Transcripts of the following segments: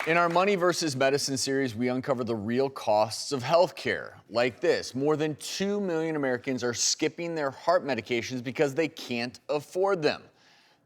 In our Money versus Medicine series, we uncover the real costs of healthcare. Like this, more than 2 million Americans are skipping their heart medications because they can't afford them.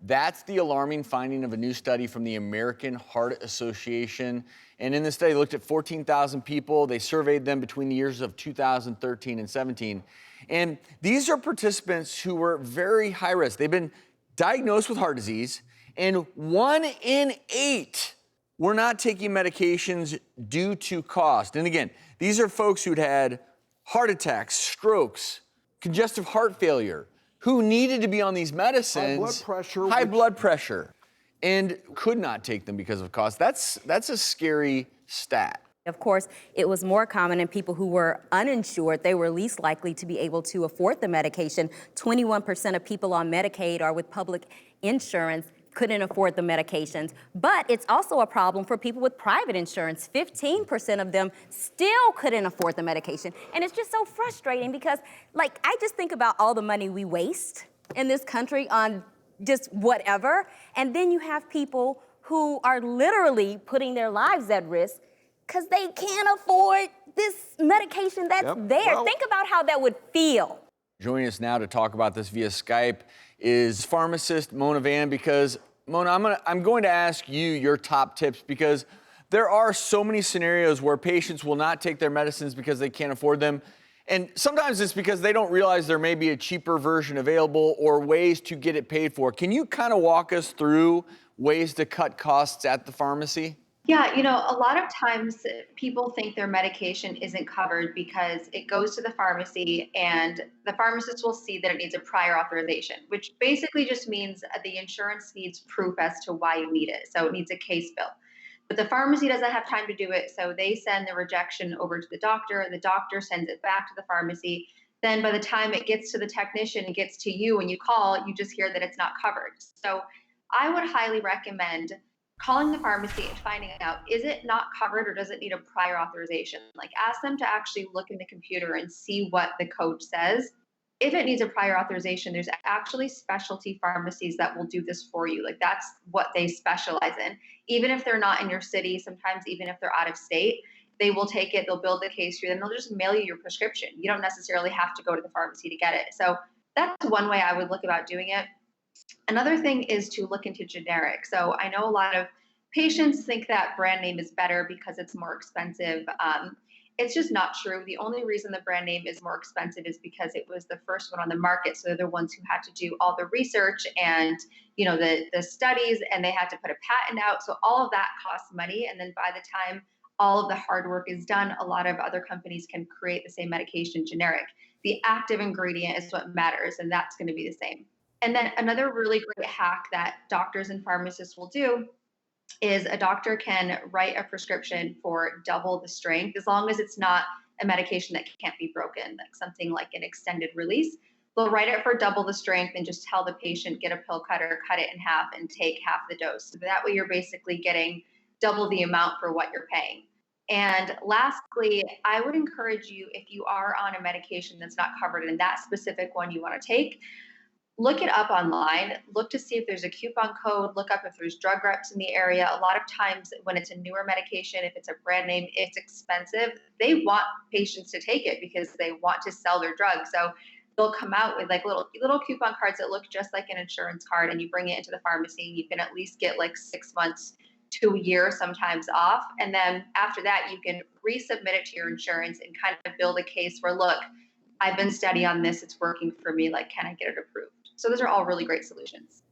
That's the alarming finding of a new study from the American Heart Association. And in this study, they looked at 14,000 people. They surveyed them between the years of 2013 and 17. And these are participants who were very high risk. They've been diagnosed with heart disease, and 1 in 8 were not taking medications due to cost. And again, these are folks who'd had heart attacks, strokes, congestive heart failure, who needed to be on these medicines, high blood pressure, and could not take them because of cost. That's a scary stat. Of course, it was more common in people who were uninsured. They were least likely to be able to afford the medication. 21% of people on Medicaid or with public insurance couldn't afford the medications. But it's also a problem for people with private insurance. 15% of them still couldn't afford the medication. And it's just so frustrating because, like, I just think about all the money we waste in this country on just whatever. And then you have people who are literally putting their lives at risk because they can't afford this medication that's there. Well, think about how that would feel. Joining us now to talk about this via Skype is pharmacist Mona Vand, because Mona, I'm going to ask you your top tips, because there are so many scenarios where patients will not take their medicines because they can't afford them. And sometimes it's because they don't realize there may be a cheaper version available or ways to get it paid for. Can you kind of walk us through ways to cut costs at the pharmacy? Yeah, a lot of times people think their medication isn't covered because it goes to the pharmacy and the pharmacist will see that it needs a prior authorization, which basically just means the insurance needs proof as to why you need it. So it needs a case bill. But the pharmacy doesn't have time to do it, so they send the rejection over to the doctor, and the doctor sends it back to the pharmacy. Then by the time it gets to the technician and gets to you and you call, you just hear that it's not covered. So I would highly recommend calling the pharmacy and finding out, is it not covered or does it need a prior authorization? Like, ask them to actually look in the computer and see what the code says. If it needs a prior authorization, there's actually specialty pharmacies that will do this for you. Like, that's what they specialize in. Even if they're not in your city, sometimes even if they're out of state, they will take it, they'll build the case for you, and they'll just mail you your prescription. You don't necessarily have to go to the pharmacy to get it. So that's one way I would look about doing it. Another thing is to look into generic. So I know a lot of patients think that brand name is better because it's more expensive. It's just not true. The only reason the brand name is more expensive is because it was the first one on the market. So they're the ones who had to do all the research and the studies, and they had to put a patent out. So all of that costs money. And then by the time all of the hard work is done, a lot of other companies can create the same medication generic. The active ingredient is what matters, and that's going to be the same. And then another really great hack that doctors and pharmacists will do is a doctor can write a prescription for double the strength, as long as it's not a medication that can't be broken, like something like an extended release. They'll write it for double the strength and just tell the patient, get a pill cutter, cut it in half and take half the dose. So that way you're basically getting double the amount for what you're paying. And lastly, I would encourage you, if you are on a medication that's not covered and that specific one you want to take, look it up online, look to see if there's a coupon code, look up if there's drug reps in the area. A lot of times when it's a newer medication, if it's a brand name, it's expensive. They want patients to take it because they want to sell their drug. So they'll come out with like little coupon cards that look just like an insurance card, and you bring it into the pharmacy and you can at least get like 6 months to a year sometimes off. And then after that, you can resubmit it to your insurance and kind of build a case where, look, I've been steady on this, it's working for me, like, can I get it approved? So those are all really great solutions.